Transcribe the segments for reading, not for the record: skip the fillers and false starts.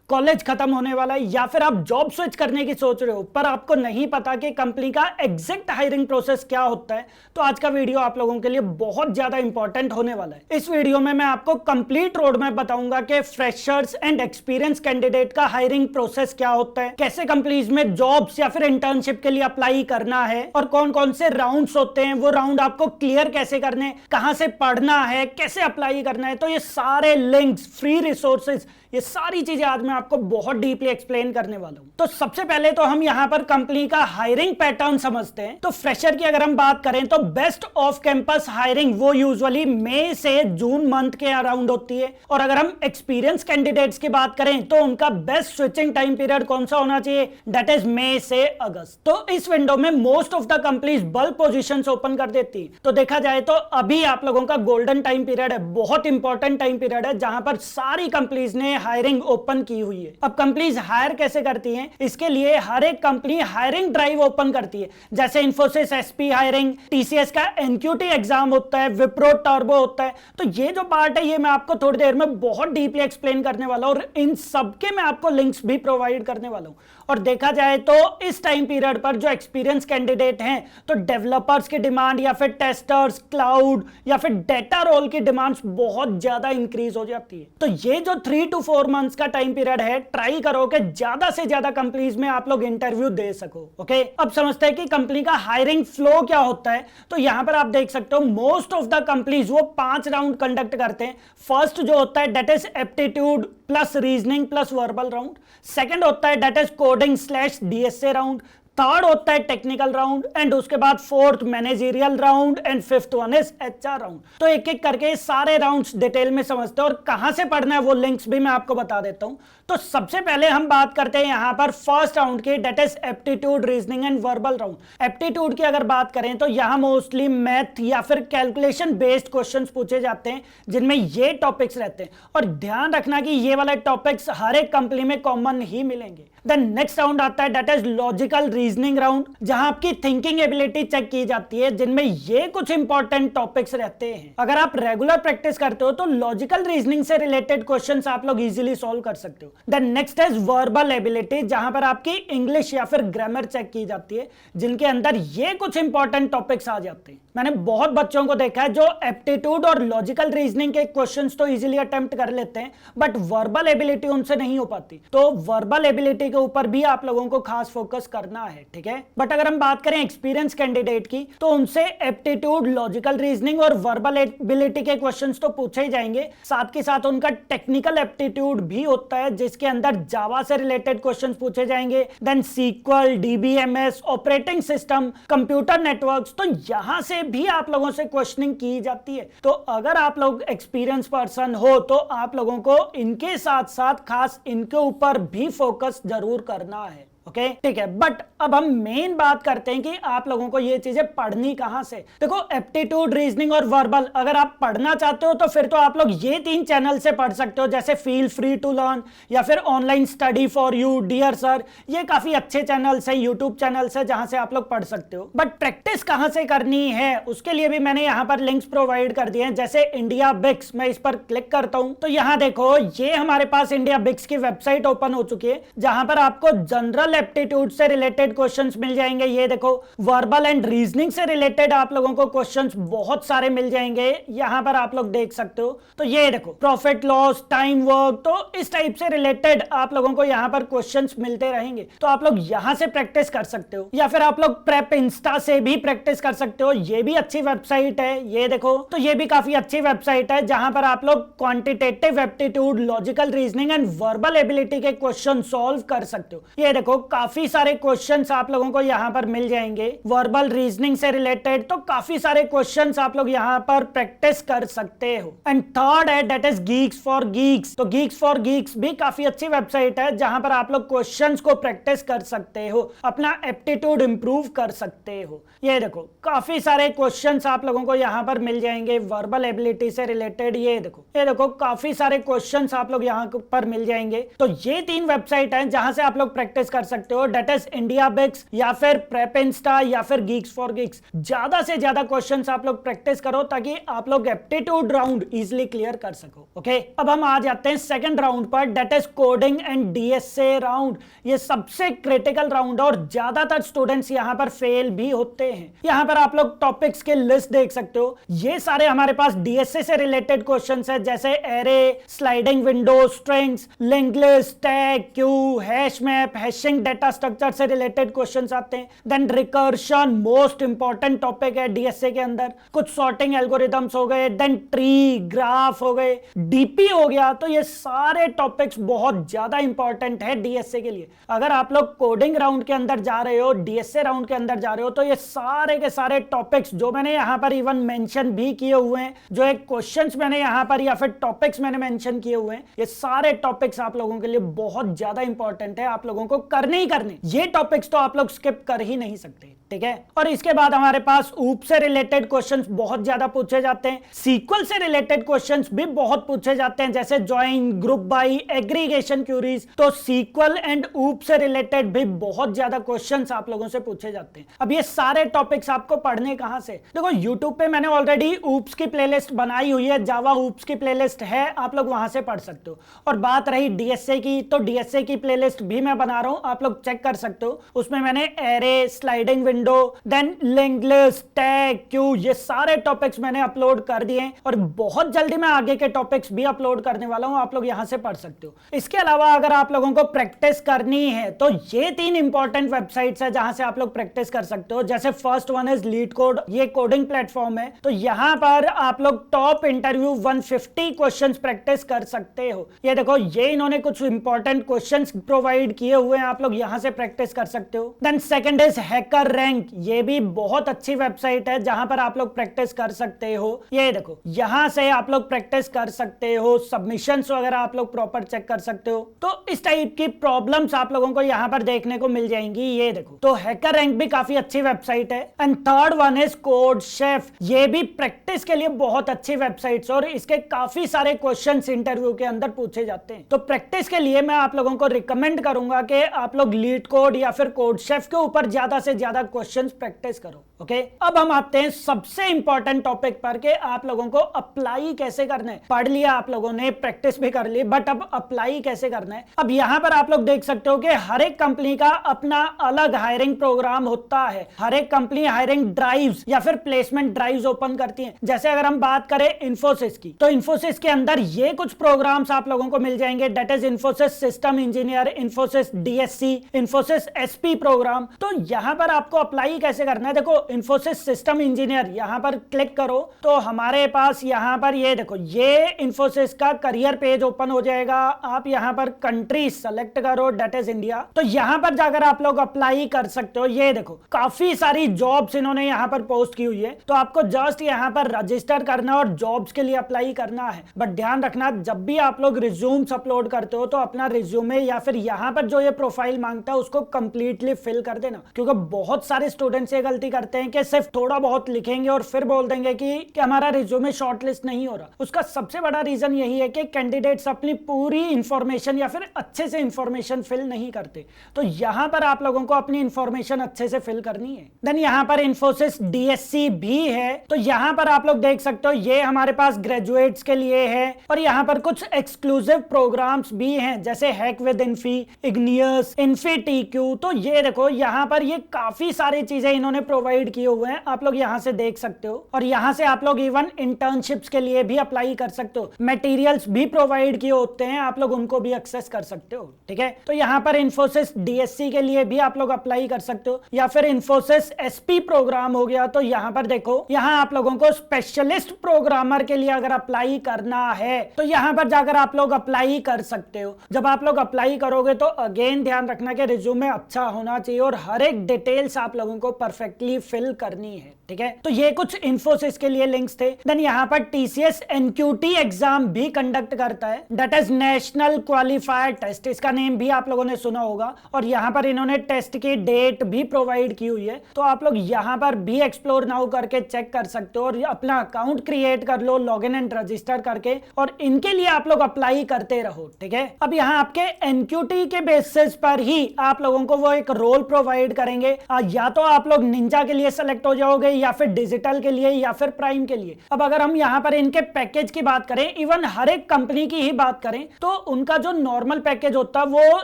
College खत्म होने वाला है या फिर आप जॉब स्विच करने की सोच रहे हो पर आपको नहीं पता कि कंपनी का एग्जैक्ट हायरिंग प्रोसेस क्या होता है, तो आज का वीडियो आप लोगों के लिए बहुत ज्यादा इंपॉर्टेंट होने वाला है। इस वीडियो में मैं आपको कंप्लीट रोड मैप बताऊंगा कि फ्रेशर्स एंड एक्सपीरियंस कैंडिडेट का हायरिंग प्रोसेस क्या होता है, कैसे कंपनीज में जॉब्स या फिर इंटर्नशिप के लिए अप्लाई करना है और कौन कौन से राउंड्स होते हैं, वो राउंड आपको क्लियर कैसे करने, कहां से पढ़ना है, कैसे अप्लाई करना है। तो ये सारे लिंक्स, फ्री रिसोर्सेज, ये सारी चीजें आज मैं आपको बहुत डीपली एक्सप्लेन करने वाला हूं। तो सबसे पहले तो हम यहां पर कंपनी का हायरिंग पैटर्न समझते हैं। तो फ्रेशर की अगर हम बात करें तो बेस्ट ऑफ कैंपस हायरिंग वो यूजुअली मई से जून मंथ के अराउंड होती है, और अगर हम एक्सपीरियंस कैंडिडेट्स की बात करें तो उनका बेस्ट स्विचिंग टाइम पीरियड कौन सा होना चाहिए, दैट इज मई से अगस्त। तो इस विंडो में most of the companies bulk positions open कर देती है। तो देखा जाए तो अभी आप लोगों का गोल्डन टाइम पीरियड है, बहुत इंपॉर्टेंट टाइम पीरियड है जहां पर सारी कंपनीज ने हायरिंग ओपन की हुई है। अब कंपनीज हायर कैसे करती हैं, इसके लिए हर एक कंपनी हायरिंग ड्राइव ओपन करती है। जैसे इन्फोसिस एसपी हायरिंग, टीसीएस का एनक्यूटी एग्जाम होता है, विप्रो टर्बो होता है। तो ये जो पार्ट है ये मैं आपको थोड़ी देर में बहुत डीपली एक्सप्लेन करने वाला हूं और इन सबके मैं आपको लिंक्स भी प्रोवाइड करने वाला हूं। और देखा जाए तो इस टाइम पीरियड पर जो एक्सपीरियंस कैंडिडेट हैं तो डेवलपर्स की डिमांड या फिर टेस्टर्स, क्लाउड या फिर डेटा रोल की डिमांड्स बहुत ज्यादा इंक्रीज हो जाती है। तो ये जो 3 to 4 मंथ्स का टाइम पीरियड है, ट्राई करो कि ज्यादा से ज्यादा कंपनीज में आप लोग इंटरव्यू दे सको। ओके, अब समझते हैं कि कंपनी का हायरिंग फ्लो क्या होता है। तो यहां पर आप देख सकते हो मोस्ट ऑफ द कंपनीज वो 5 राउंड कंडक्ट करते हैं। फर्स्ट जो होता है that is aptitude plus reasoning plus verbal round. Second होता है that is coding / DSA round. Third होता है टेक्निकल राउंड एंड उसके बाद fourth managerial round and fifth one is HR round. तो एक एक करके सारे राउंड्स डिटेल में समझते हैं और कहां से पढ़ना है वो लिंक्स भी मैं आपको बता देता हूं। तो सबसे पहले हम बात करते हैं यहां पर फर्स्ट राउंड की, that is aptitude, reasoning and verbal round. Aptitude की अगर बात करें तो यहां मोस्टली मैथ या फिर कैलकुलेशन बेस्ड क्वेश्चंस पूछे जाते हैं जिनमें ये टॉपिक्स रहते हैं, और ध्यान रखना कि ये वाले टॉपिक्स हर एक कंपनी में कॉमन ही मिलेंगे। देन नेक्स्ट राउंड आता है that is logical reasoning round, जहां आपकी थिंकिंग एबिलिटी चेक की जाती है, जिनमें ये कुछ इंपॉर्टेंट टॉपिक्स रहते हैं। अगर आप रेगुलर प्रैक्टिस करते हो तो लॉजिकल रीजनिंग से रिलेटेड क्वेश्चंस आप लोग इजीली सॉल्व कर सकते हो। Then next is verbal ability, जहां पर आपकी इंग्लिश या फिर ग्रामर चेक की जाती है, जिनके अंदर ये कुछ इंपॉर्टेंट टॉपिक्स आ जाते हैं। मैंने बहुत बच्चों को देखा है जो एप्टीट्यूड और लॉजिकल रीजनिंग के क्वेश्चंस तो इजीली अटेम्प्ट कर लेते हैं, बट वर्बल एबिलिटी उनसे नहीं हो पाती। तो वर्बल एबिलिटी के ऊपर भी आप लोगों को खास फोकस करना है, ठीक है। बट अगर हम बात करें एक्सपीरियंस कैंडिडेट की तो उनसे एप्टीट्यूड, लॉजिकल रीजनिंग और वर्बल एबिलिटी के क्वेश्चंस तो पूछे ही जाएंगे, साथ के साथ उनका टेक्निकल एप्टीट्यूड भी होता है जिसके अंदर जावा से रिलेटेड क्वेश्चंस पूछे जाएंगे। Then SQL, DBMS, operating system, computer networks, तो यहां से भी आप लोगों से क्वेश्चनिंग की जाती है। तो अगर आप लोग एक्सपीरियंस पर्सन हो तो आप लोगों को इनके साथ साथ खास इनके ऊपर भी फोकस जरूर करना है। ओके, ठीक है। बट अब हम मेन बात करते हैं कि आप लोगों को ये चीजें पढ़नी कहां से। देखो, एप्टीट्यूड, रीजनिंग और वर्बल अगर आप पढ़ना चाहते हो तो फिर तो आप लोग ये 3 चैनल से पढ़ सकते हो, जैसे फील फ्री टू लर्न या फिर online study for you, dear sir, ये काफी अच्छे चैनल्स है, यूट्यूब चैनल्स है जहां से आप लोग पढ़ सकते हो। बट प्रैक्टिस कहां से करनी है उसके लिए भी मैंने यहाँ पर लिंक्स प्रोवाइड कर दिए हैं, जैसे इंडिया बिक्स। मैं इस पर क्लिक करता हूं तो यहाँ देखो ये हमारे पास इंडिया बिक्स की वेबसाइट ओपन हो चुकी है, जहां पर आपको जनरल एप्टीट्यूड से रिलेटेड क्वेश्चंस मिल जाएंगे। ये देखो, वर्बल एंड रीजनिंग से रिलेटेड आप लोगों को क्वेश्चंस बहुत सारे मिल जाएंगे, यहां पर आप लोग देख सकते हो। तो ये देखो, प्रॉफिट लॉस, टाइम वर्क, तो इस टाइप से रिलेटेड आप लोगों को यहां पर क्वेश्चंस मिलते रहेंगे। तो आप लोग यहां से प्रैक्टिस कर सकते हो, या फिर आप लोग प्रेप इंस्टा से भी प्रैक्टिस कर सकते हो। ये भी अच्छी वेबसाइट है, ये देखो। तो ये भी काफी अच्छी वेबसाइट है जहां पर आप लोग quantitative aptitude, logical reasoning and verbal ability के क्वेश्चन सॉल्व कर सकते हो। ये देखो, काफी सारे क्वेश्चंस आप लोगों को यहां पर मिल जाएंगे वर्बल रीजनिंग से रिलेटेड, तो काफी सारे क्वेश्चंस आप लोग यहां पर प्रैक्टिस कर सकते हो। एंड थर्ड है that is Geeks for Geeks. तो गीक्स फॉर गीक्स भी काफी अच्छी वेबसाइट है जहां पर आप लोग क्वेश्चंस को प्रैक्टिस कर सकते हो, अपना एप्टीट्यूड इंप्रूव कर सकते हो। ये देखो, काफी सारे क्वेश्चंस आप लोगों को यहां पर मिल जाएंगे वर्बल एबिलिटी से रिलेटेड। ये देखो काफी सारे क्वेश्चंस आप लोग यहां पर मिल जाएंगे। तो ये 3 वेबसाइट है जहां से आप लोग प्रैक्टिस कर सकते सकते हो, डेट इज इंडिया बिक्स या फिर प्रेप इंस्टा या फिर गीक्स फॉर गिग्स। ज्यादा से ज्यादा क्वेश्चंस आप लोग प्रैक्टिस करो ताकि आप लोग एप्टीट्यूड राउंड इजीली क्लियर कर सको। ओके, अब हम आ जाते हैं सेकंड राउंड पर, that is coding and DSA round. ये सबसे क्रिटिकल राउंड और ज्यादातर स्टूडेंट्स यहां पर फेल भी होते हैं। यहां पर आप लोग टॉपिक्स के लिस्ट देख सकते हो, ये सारे हमारे पास डीएसए से रिलेटेड क्वेश्चंस है, जैसे array, sliding window, strings, linked list, tag, queue, hash map, hashing, data structure से रिलेटेड क्वेश्चंस आते हैं। Then recursion most important topic है डीएसए के अंदर। कुछ सॉर्टिंग एल्गोरिथम्स हो गए, देन ट्री, ग्राफ हो गए, डीपी हो गया। तो ये सारे टॉपिक्स बहुत ज्यादा इंपॉर्टेंट है डीएसए के लिए। अगर आप लोग कोडिंग राउंड के अंदर जा रहे हो, डीएसए राउंड के अंदर जा रहे हो, तो ये सारे के सारे टॉपिक्स जो मैंने यहां पर इवन मेंशन भी किए हुए हैं, जो एक क्वेश्चंस मैंने यहां पर या फिर टॉपिक्स मैंने मेंशन किए हुए हैं, ये सारे टॉपिक्स आप लोगों के लिए बहुत ज्यादा इंपॉर्टेंट है, आप लोगों को करने ही करने। ये टॉपिक्स तो आप लोग स्किप कर ही नहीं सकते, ठीक है। और इसके बाद हमारे पास ऊप से रिलेटेड क्वेश्चंस बहुत ज्यादा पूछे जाते हैं, सीक्वल से रिलेटेड क्वेश्चंस भी बहुत पूछे जाते हैं, जैसे join, group by, aggregation queries. तो सीक्वल एंड ऊप से रिलेटेड भी बहुत ज्यादा क्वेश्चंस आप लोगों से पूछे जाते हैं। अब ये सारे टॉपिक्स आपको पढ़ने कहां से? देखो, यूट्यूब पे मैंने ऑलरेडी ऊप्स की प्लेलिस्ट बनाई हुई है, जावा ऊप्स की प्लेलिस्ट है, आप लोग वहां से पढ़ सकते हो। और बात रही डीएसए की, तो डीएसए की प्लेलिस्ट भी मैं बना रहा हूं, आप लोग चेक कर सकते हो। उसमें मैंने array, sliding window, then linked list, tag, queue, ये सारे टॉपिक्स मैंने अपलोड कर दिए और बहुत जल्दी मैं आगे के टॉपिक्स भी अपलोड करने वाला हूं, आप लोग यहां से पढ़ सकते हो। इसके अलावा अगर आप लोगों को प्रैक्टिस करनी है तो ये 3 इंपॉर्टेंट वेबसाइट्स है जहां से आप लोग प्रैक्टिस कर सकते हो। जैसे फर्स्ट वन इज लीडकोड, ये कोडिंग प्लेटफॉर्म है, तो यहां पर आप लोग टॉप इंटरव्यू 150 क्वेश्चंस प्रैक्टिस कर सकते हो। ये देखो, ये इन्होंने कुछ इंपॉर्टेंट क्वेश्चंस प्रोवाइड किए हुए हैं, आप लोग यहां से प्रैक्टिस कर सकते हो। Then second is HackerRank, ये भी बहुत अच्छी वेबसाइट है जहां पर आप लोग प्रैक्टिस कर सकते हो। ये देखो, यहां से आप लोग प्रैक्टिस कर सकते हो, सबमिशंस वगैरह आप लोग प्रॉपर चेक कर सकते हो। तो इस टाइप की प्रॉब्लम्स आप लोगों को यहां पर देखने को मिल जाएंगी। ये देखो, तो हैकर रैंक भी काफी अच्छी वेबसाइट है। And third one is code chef, ये भी प्रैक्टिस के लिए बहुत अच्छी वेबसाइट्स और इसके काफी सारे क्वेश्चंस इंटरव्यू के अंदर पूछे जाते हैं। तो प्रैक्टिस के लिए मैं आप लोगों को रिकमेंड करूंगा कि आप लोग लीडकोड या फिर कोड शेफ के ऊपर ज्यादा से ज्यादा क्वेश्चंस प्रैक्टिस करो। ओके, अब हम आते हैं सबसे इंपॉर्टेंट टॉपिक पर कि आप लोगों को अप्लाई कैसे करना है। पढ़ लिया आप लोगों ने, प्रैक्टिस भी कर ली, बट अब अप्लाई कैसे करना है। अब यहां पर आप लोग देख सकते हो कि हर एक कंपनी का अपना अलग हायरिंग प्रोग्राम होता है। हर एक कंपनी हायरिंग ड्राइव्स या फिर प्लेसमेंट ड्राइव्स ओपन करती है। जैसे अगर हम बात करें इन्फोसिस की, तो इन्फोसिस के अंदर ये कुछ प्रोग्राम्स आप लोगों को मिल जाएंगे, that is Infosys system engineer, Infosys DSC, Infosys SP program. तो यहां पर आपको अप्लाई कैसे करना है, देखो इन्फोसिस सिस्टम इंजीनियर यहां पर क्लिक करो तो हमारे पास यहां पर ये देखो, ये इन्फोसिस का करियर पेज ओपन हो जाएगा। आप यहां पर कंट्री सेलेक्ट करो, डेट इज इंडिया। तो यहां पर जाकर आप लोग अप्लाई कर सकते हो। ये देखो, काफी सारी जॉब्स इन्होंने यहां पर पोस्ट की हुई है, तो आपको जस्ट यहां पर रजिस्टर करना और जॉब्स के लिए अप्लाई करना है। बट ध्यान रखना, जब भी आप लोग रिज्यूम्स अपलोड करते हो तो अपना रिज्यूमे या फिर यहां पर जो ये प्रोफाइल मांगता है उसको कंप्लीटली फिल कर देना, क्योंकि बहुत सारे स्टूडेंट्स ये गलती करते हैं कि सिर्फ थोड़ा बहुत लिखेंगे और फिर बोल देंगे कि हमारा रिज्यूमे शॉर्टलिस्ट नहीं हो रहा। उसका सबसे बड़ा रीजन यही है कि कैंडिडेट्स अपनी पूरी इंफॉर्मेशन या फिर अच्छे से इंफॉर्मेशन फिल नहीं करते। तो यहां पर आप लोगों को अपनी इंफॉर्मेशन अच्छे से फिल करनी है। देन यहां पर इन्फोसिस डीएससी भी है, तो यहां पर आप लोग देख सकते हो ये हमारे पास ग्रेजुएट्स के लिए है और यहां पर कुछ एक्सक्लूसिव प्रोग्राम्स भी हैं, जैसे हैक विद इन्फी, इग्नियस, इन्फीटीक्यू। तो ये देखो, यहां पर ये काफी सारी चीजें इन्होंने प्रोवाइड किए हुए हैं, आप लोग यहां से देख सकते हो। और यहां से आप लोग इवन इंटर्नशिप्स के लिए भी अप्लाई कर सकते हो, मटेरियल्स भी प्रोवाइड किए होते हैं, आप लोग उनको भी एक्सेस कर सकते हो। ठीक है, तो यहां पर इन्फोसिस डीएससी के लिए भी आप लोग अप्लाई कर सकते हो, या फिर इन्फोसिस एसपी प्रोग्राम हो गया। तो यहां पर देखो, यहां आप लोगों को स्पेशलिस्ट प्रोग्रामर के लिए अगर अप्लाई करना है तो यहां पर जाकर आप लोग अप्लाई कर सकते हो। जब आप लोग अप्लाई करोगे तो अगेन ध्यान रखना कि रिज्यूमे अच्छा होना चाहिए और हर एक डिटेल्स आप लोगों को परफेक्टली फिल करनी है। ठीक है, तो ये कुछ इन्फोसिस के लिए लिंक्स थे। देन यहाँ पर TCS NQT एग्जाम भी कंडक्ट करता है, that is national qualifier test, इसका नेम भी आप लोगों ने सुना होगा। और यहाँ पर इन्होंने टेस्ट की डेट भी प्रोवाइड की हुई है, तो आप लोग यहाँ पर भी एक्सप्लोर नाउ करके चेक कर सकते हो और अपना अकाउंट क्रिएट कर लो लॉग इन एंड रजिस्टर करके, और इनके लिए आप लोग अप्लाई करते रहो। ठीक है, अब यहाँ आपके NQT के बेसिस पर ही आप लोगों को वो एक रोल प्रोवाइड करेंगे, या तो आप लोग निंजा के लिए सेलेक्ट हो जाओगे या फिर डिजिटल के लिए या फिर प्राइम के लिए। अब अगर हम यहाँ पर इनके पैकेज की बात करें, इवन हर एक कंपनी की ही बात करें, तो उनका जो नॉर्मल पैकेज होता है वो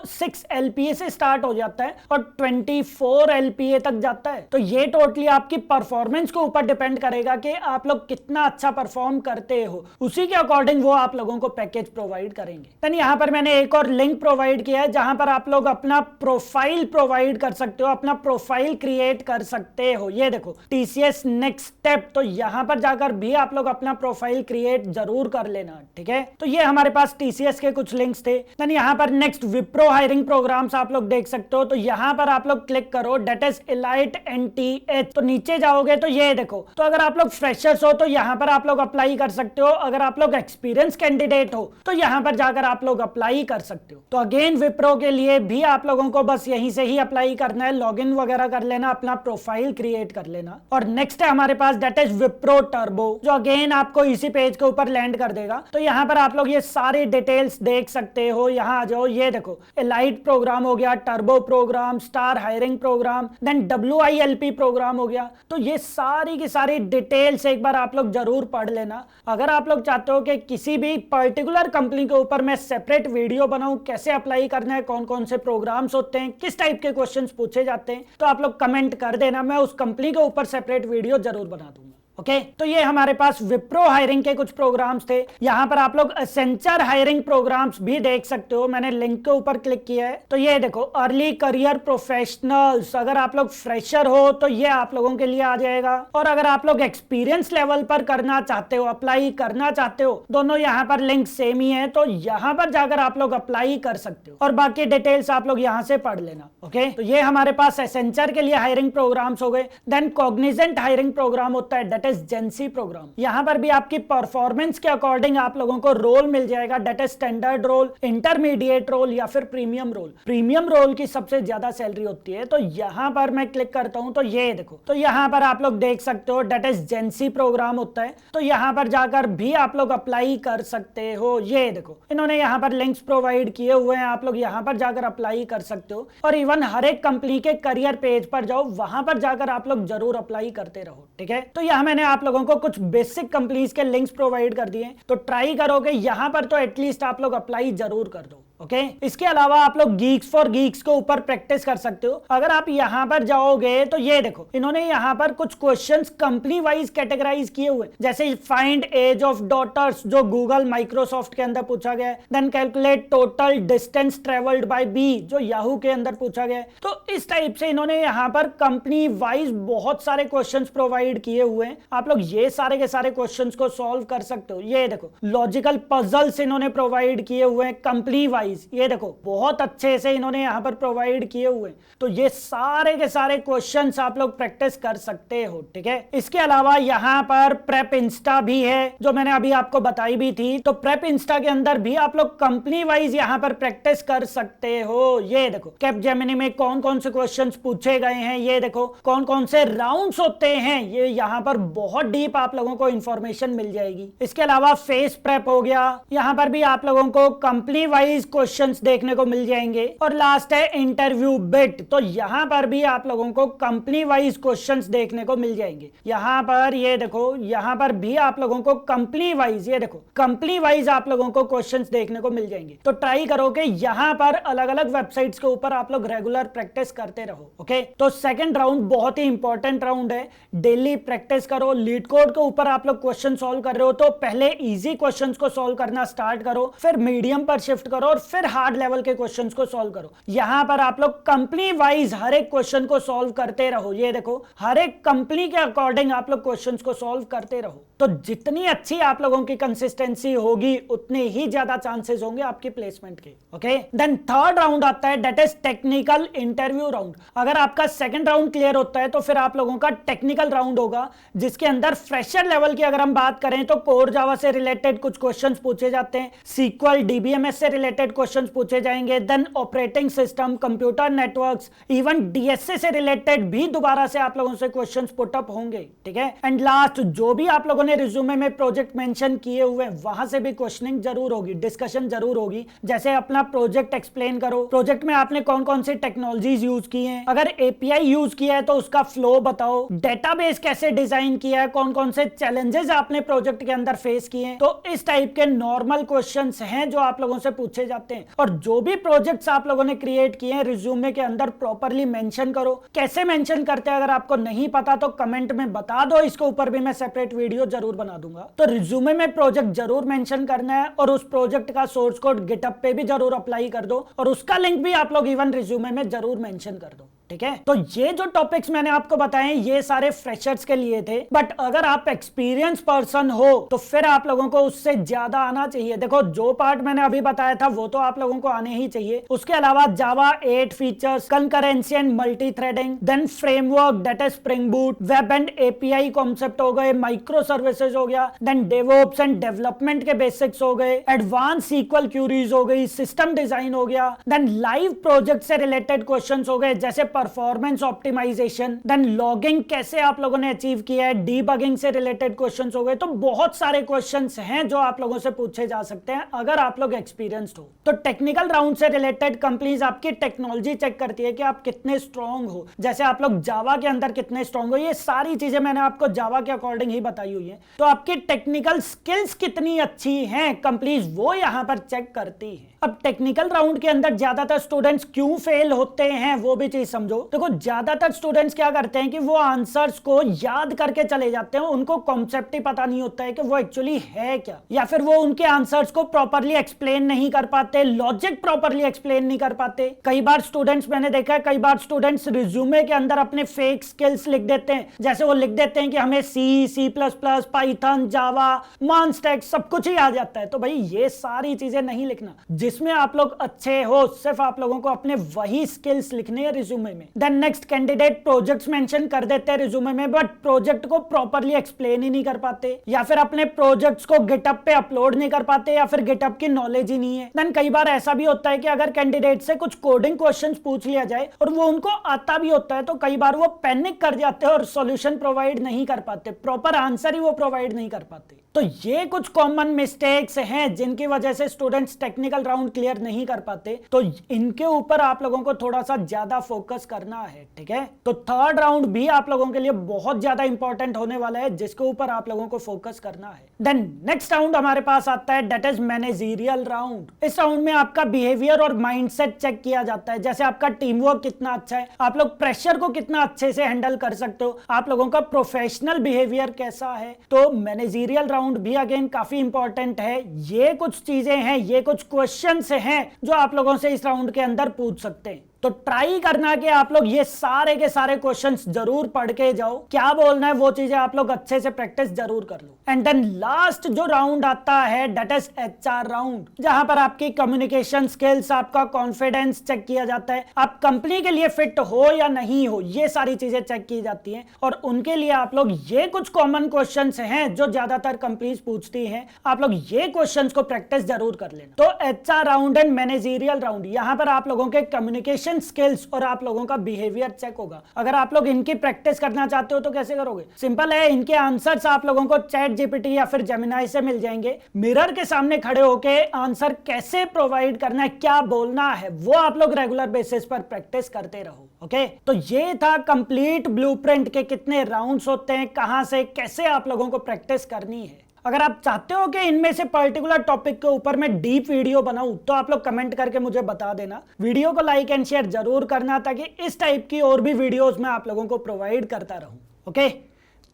6 LPA से स्टार्ट हो जाता है और 24 LPA तक जाता है। तो ये टोटली आपकी परफॉर्मेंस के ऊपर डिपेंड करेगा कि आप लोग कितना अच्छा परफॉर्म करते हो, उसी के अकॉर्डिंग वो आप लोगों को पैकेज प्रोवाइड करेंगे। देन यहाँ पर मैंने एक और लिंक प्रोवाइड किया है जहां पर आप लोग अपना प्रोफाइल प्रोवाइड कर सकते हो, अपना प्रोफाइल क्रिएट कर सकते हो। ये देखो TCS नेक्स्ट स्टेप, तो यहां पर जाकर भी आप लोग अपना प्रोफाइल क्रिएट जरूर कर लेना। ठीक है, तो ये हमारे पास TCS के कुछ लिंक्स थे। देन यहाँ पर नेक्स्ट विप्रो हायरिंग प्रोग्राम्स आप लोग देख सकते हो, तो यहाँ पर आप लोग क्लिक करो, दैट इज एलाइट NTH। तो नीचे जाओगे तो ये देखो, तो अगर आप लोग फ्रेशर्स हो तो यहाँ पर आप लोग अप्लाई कर सकते हो, अगर आप लोग एक्सपीरियंस कैंडिडेट हो तो यहाँ पर जाकर आप लोग अप्लाई कर सकते हो। तो अगेन विप्रो के लिए भी आप लोगों को बस यहीं से ही अप्लाई करना है, लॉगिन वगैरह कर लेना, अपना प्रोफाइल क्रिएट कर लेना। और नेक्स्ट है हमारे पास दैट इज विप्रो टर्बो, जो अगेन आपको इसी पेज के ऊपर लैंड कर देगा। तो यहाँ पर आप लोग ये सारी डिटेल्स देख सकते हो, यहाँ आ जाओ, ये देखो एलाइट प्रोग्राम हो गया, turbo program, star hiring program, then WILP program हो गया। तो ये सारी की सारी डिटेल्स एक बार आप लोग जरूर पढ़ लेना। अगर आप लोग चाहते हो कि किसी भी पर्टिकुलर कंपनी के ऊपर मैं सेपरेट वीडियो बनाऊं, कैसे अप्लाई करना है, कौन कौन से प्रोग्राम्स होते हैं, किस टाइप के क्वेश्चंस पूछे जाते हैं, तो आप लोग कमेंट कर देना, मैं उस कंपनी के ऊपर सेपरेट वीडियो जरूर बना दूंगा। ओके, तो ये हमारे पास विप्रो हायरिंग के कुछ प्रोग्राम्स थे। यहाँ पर आप लोग एसेंचर हायरिंग प्रोग्राम्स भी देख सकते हो, मैंने लिंक के ऊपर क्लिक किया है। तो ये देखो अर्ली करियर प्रोफेशनल्स, अगर आप लोग फ्रेशर हो तो ये आप लोगों के लिए आ जाएगा, और अगर आप लोग एक्सपीरियंस लेवल पर करना चाहते हो, अप्लाई करना चाहते हो, दोनों यहाँ पर लिंक सेम ही है, तो यहाँ पर जाकर आप लोग अप्लाई कर सकते हो और बाकी डिटेल्स आप लोग यहाँ से पढ़ लेना। ओके, तो ये हमारे पास एसेंचर के लिए हायरिंग प्रोग्राम्स हो गए। देन कॉग्निजेंट हायरिंग प्रोग्राम होता है, दैट इज जेंसी प्रोग्राम। यहाँ पर भी आपकी परफॉर्मेंस के अकॉर्डिंग आप लोगों को रोल मिल जाएगा, that is standard role, intermediate role या फिर प्रीमियम रोल। प्रीमियम रोल की सबसे ज्यादा सैलरी होती है, तो यहाँ पर मैं क्लिक करता हूँ तो ये देखो, तो यहाँ पर आप लोग देख सकते हो दैट इज जेंसी प्रोग्राम होता है। तो यहाँ पर जाकर भी आप लोग अप्लाई कर सकते हो। ये देखो इन्होंने यहाँ पर लिंक्स प्रोवाइड किए हुए हैं, आप लोग यहाँ पर जाकर अप्लाई कर सकते हो। और इवन हर एक कंपनी के करियर पेज पर जाओ, वहां पर जाकर आप लोग जरूर अप्लाई करते रहो। ठीक है, तो यहाँ मैंने आप लोगों को कुछ बेसिक कंपनीज के लिंक्स प्रोवाइड कर दिए, तो ट्राई करोगे यहाँ पर तो एटलीस्ट आप लोग अप्लाई जरूर कर दो। ओके, इसके अलावा आप लोग गीक्स फॉर गीक्स के ऊपर प्रैक्टिस कर सकते हो। अगर आप यहाँ पर जाओगे तो ये देखो इन्होंने यहाँ पर कुछ क्वेश्चंस कंपनी वाइज कैटेगराइज किए हुए, जैसे फाइंड एज ऑफ डॉटर्स जो गूगल माइक्रोसॉफ्ट के अंदर पूछा गया है, then calculate total distance travelled by B जो याहू के अंदर पूछा गया है। तो इस टाइप से इन्होंने यहाँ पर कंपनी वाइज बहुत सारे क्वेश्चंस प्रोवाइड किए हुए हैं, आप लोग ये सारे के सारे क्वेश्चंस को सॉल्व कर सकते हो। ये देखो लॉजिकल पजल्स इन्होंने प्रोवाइड किए हुए हैं कंपनी वाइज, ये देखो बहुत अच्छे से इन्होंने यहाँ पर प्रोवाइड किए हुए। तो ये सारे के सारे क्वेश्चंस आप लोग प्रैक्टिस कर सकते हो। ठीक है, इसके अलावा यहाँ पर प्रेप इंस्टा भी है जो मैंने अभी आपको बताई भी थी। तो प्रेप इंस्टा के अंदर भी आप लोग कंपनी वाइज यहाँ पर प्रैक्टिस कर सकते हो। ये देखो कैपजेमिनी में कौन कौन से क्वेश्चंस पूछे गए हैं, ये देखो कौन कौन से राउंड्स होते हैं, ये यहाँ पर बहुत डीप आप लोगों को इंफॉर्मेशन मिल जाएगी। इसके अलावा फेस प्रेप हो गया, यहाँ पर भी आप लोगों को कंपनी वाइज क्वेश्चंस देखने को मिल जाएंगे। और लास्ट है इंटरव्यू बिट, तो यहाँ पर भी आप लोगों को कंपनी वाइज क्वेश्चंस देखने को मिल जाएंगे। यहाँ पर ये देखो, यहाँ पर भी आप लोगों को कंपनी वाइज, ये देखो कंपनी वाइज आप लोगों को क्वेश्चंस देखने को मिल जाएंगे। तो ट्राई करो कि यहाँ पर अलग अलग वेबसाइट्स के ऊपर आप लोग रेगुलर प्रैक्टिस करते रहो। ओके, तो सेकंड राउंड बहुत ही इंपॉर्टेंट राउंड है, डेली प्रैक्टिस करो। लीड कोड के ऊपर आप लोग क्वेश्चन सॉल्व कर रहे हो तो पहले इजी क्वेश्चंस को सॉल्व करना स्टार्ट करो, फिर मीडियम पर शिफ्ट करो और फिर हार्ड लेवल के क्वेश्चंस को सॉल्व करो। यहां पर आप लोग कंपनी वाइज हर एक क्वेश्चन को सॉल्व करते रहो। ये देखो, हर एक कंपनी के अकॉर्डिंग आप लोग क्वेश्चंस को सॉल्व करते रहो। तो जितनी अच्छी आप लोगों की कंसिस्टेंसी होगी उतने ही ज्यादा चांसेस होंगे आपकी प्लेसमेंट के। ओके, देन थर्ड राउंड आता है, that is technical interview round. अगर आपका सेकंड राउंड क्लियर होता है तो फिर आप लोगों का टेक्निकल राउंड होगा, जिसके अंदर फ्रेशर लेवल की अगर हम बात करें तो कोर जावा से रिलेटेड कुछ क्वेश्चंस पूछे जाते हैं, सीक्वल डीबीएमएस से रिलेटेड क्वेश्चंस पूछे जाएंगे, then operating system, computer networks, even DSA से रिलेटेड भी दोबारा से आप लोगों से क्वेश्चंस पुट अप होंगे। ठीक है, एंड लास्ट जो भी आप लोगों ने रिज्यूमे में प्रोजेक्ट मेंशन किए हुए वहां से भी क्वेश्चनिंग जरूर होगी, डिस्कशन जरूर होगी। जैसे अपना प्रोजेक्ट एक्सप्लेन करो, प्रोजेक्ट में आपने कौन कौन से टेक्नोलॉजीज यूज की हैं, अगर एपीआई यूज किया है तो उसका फ्लो बताओ, डेटाबेस कैसे डिजाइन किया है, कौन कौन से चैलेंजेस आपने प्रोजेक्ट के अंदर फेस किए हैं। तो इस टाइप के नॉर्मल क्वेश्चंस हैं जो आप लोगों से पूछे जाते हैं। और जो भी प्रोजेक्ट्स आप लोगों ने क्रिएट किए हैं रिज्यूमे के अंदर प्रॉपर्ली मेंशन करो। कैसे मेंशन करते हैं अगर आपको नहीं पता तो कमेंट में बता दो, इसके ऊपर भी मैं सेपरेट वीडियो जरूर बना दूंगा। तो रिज्यूमे में प्रोजेक्ट जरूर मेंशन करना है और उस प्रोजेक्ट का सोर्स कोड गिटहब पे भी जरूर अप्लाई कर दो और उसका लिंक भी आप लोग इवन रिज्यूमे में जरूर मेंशन कर दो। ठीक है, तो ये जो टॉपिक्स मैंने आपको बताए ये सारे फ्रेशर्स के लिए थे, बट अगर आप एक्सपीरियंस पर्सन हो तो फिर आप लोगों को उससे ज्यादा आना चाहिए। देखो, जो पार्ट मैंने अभी बताया था वो तो आप लोगों को आने ही चाहिए। उसके अलावा Java 8 features, concurrency and multi threading, then framework that is spring boot, web and API concept हो गए, माइक्रो सर्विसेज हो गया, देन डेवऑप्स एंड डेवलपमेंट के बेसिक्स हो गए, एडवांस सीक्वल क्यूरीज हो गई, सिस्टम डिजाइन हो गया, देन लाइव प्रोजेक्ट से रिलेटेड क्वेश्चंस हो गए जैसे परफॉर्मेंस ऑप्टिमाइजेशन, देन लॉगिंग कैसे आप लोगों ने अचीव किया है, डीबगिंग से रिलेटेड क्वेश्चंस हो गए। तो बहुत सारे क्वेश्चंस हैं जो आप लोगों से पूछे जा सकते हैं अगर आप लोग एक्सपीरियंस्ड हो। तो टेक्निकल राउंड से रिलेटेड कंपनीज आपकी टेक्नोलॉजी चेक करती है कि आप कितने स्ट्रांग हो, जैसे आप लोग जावा के अंदर कितने स्ट्रांग हो। ये सारी चीजें मैंने आपको जावा के अकॉर्डिंग ही बताई हुई है। तो आपकी टेक्निकल स्किल्स कितनी अच्छी हैं कंपनीज वो यहां पर चेक करती है। अब टेक्निकल राउंड के अंदर ज्यादातर स्टूडेंट्स क्यों फेल होते हैं वो भी चीज समझो। देखो, ज्यादातर स्टूडेंट्स क्या करते हैं कि वो आंसर्स को याद करके चले जाते हैं, उनको कॉन्सेप्ट ही पता नहीं होता है कि वो एक्चुअली है क्या, या फिर वो उनके आंसर्स को प्रॉपर्ली एक्सप्लेन नहीं कर पाते, लॉजिक प्रॉपर्ली एक्सप्लेन नहीं कर पाते। कई बार स्टूडेंट्स मैंने देखा है, कई बार स्टूडेंट्स रिज्यूमे के अंदर अपने फेक स्किल्स लिख देते हैं। जैसे वो लिख देते हैं कि हमें सी प्लस प्लस, पाइथन, जावा, मॉन्स्टैक सब कुछ ही आ जाता है। तो भाई ये सारी चीजें नहीं लिखना, जिसमें आप लोग अच्छे हो सिर्फ आप लोगों को अपने वही स्किल्स लिखने हैं रिज्यूमे में। Then next, candidate projects mention कर देते हैं रिज्यूमे में बट प्रोजेक्ट को प्रॉपर्ली एक्सप्लेन ही नहीं कर पाते, या फिर अपने प्रोजेक्ट्स को गिटहब पे अपलोड नहीं कर पाते, या फिर गिटहब की नॉलेज ही नहीं है। देन कई बार ऐसा भी होता है कि अगर कैंडिडेट से कुछ कोडिंग क्वेश्चंस पूछ लिया जाए और वो उनको आता भी होता है तो कई बार वो पैनिक कर जाते हैं और सॉल्यूशन प्रोवाइड नहीं कर पाते, प्रॉपर आंसर ही वो प्रोवाइड नहीं कर पाते। तो ये कुछ कॉमन मिस्टेक्स हैं जिनकी वजह से स्टूडेंट्स टेक्निकल राउंड क्लियर नहीं कर पाते। तो इनके ऊपर आप लोगों को थोड़ा सा ज्यादा फोकस करना है। ठीक है, तो थर्ड राउंड भी आप लोगों के लिए बहुत ज्यादा इंपॉर्टेंट होने वाला है जिसके ऊपर आप लोगों को फोकस करना है। देन नेक्स्ट राउंड हमारे पास आता है, दैट इज मैनेजरियल राउंड। इस राउंड में आपका बिहेवियर और माइंडसेट चेक किया जाता है, जैसे आपका टीम वर्क कितना अच्छा है, आप लोग प्रेशर को कितना अच्छे से हैंडल कर सकते हो, आप लोगों का प्रोफेशनल बिहेवियर कैसा है। तो मैनेजरियल राउंड भी अगेन काफी इंपॉर्टेंट है। ये कुछ चीजें हैं, ये कुछ क्वेश्चंस हैं जो आप लोगों से इस राउंड के अंदर पूछ सकते हैं। तो ट्राई करना कि आप लोग ये सारे के सारे क्वेश्चंस जरूर पढ़ के जाओ, क्या बोलना है वो चीजें आप लोग अच्छे से प्रैक्टिस जरूर कर लो। एंड देन लास्ट जो राउंड आता है दैट इज एचआर राउंड, जहां पर आपकी कम्युनिकेशन स्किल्स, आपका कॉन्फिडेंस चेक किया जाता है, आप कंपनी के लिए फिट हो या नहीं हो, ये सारी चीजें चेक की जाती हैं। और उनके लिए आप लोग ये कुछ कॉमन क्वेश्चंस हैं जो ज्यादातर कंपनीज पूछती हैं, आप लोग ये क्वेश्चंस को प्रैक्टिस जरूर कर लेना। तो HR round and managerial round, यहां पर आप लोगों के कम्युनिकेशन स्किल्स और आप लोगों का बिहेवियर चेक होगा। अगर आप लोग इनकी प्रैक्टिस करना चाहते हो तो कैसे करोगे? सिंपल है, इनके आंसर्स आप लोगों को चैट जीपीटी या फिर जेमिनाई से मिल जाएंगे। मिरर के सामने खड़े होके आंसर कैसे प्रोवाइड करना है, क्या बोलना है, वो आप लोग रेगुलर बेसिस पर प्रैक्टिस करते रहो। ओके, तो ये था कंप्लीट ब्लूप्रिंट के कितने राउंड्स होते हैं, कहां से कैसे आप लोगों को प्रैक्टिस करनी है। अगर आप चाहते हो कि इनमें से पर्टिकुलर टॉपिक के ऊपर मैं डीप वीडियो बनाऊं तो आप लोग कमेंट करके मुझे बता देना। वीडियो को लाइक एंड शेयर जरूर करना ताकि इस टाइप की और भी वीडियोस मैं आप लोगों को प्रोवाइड करता रहूं। Okay,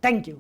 thank you.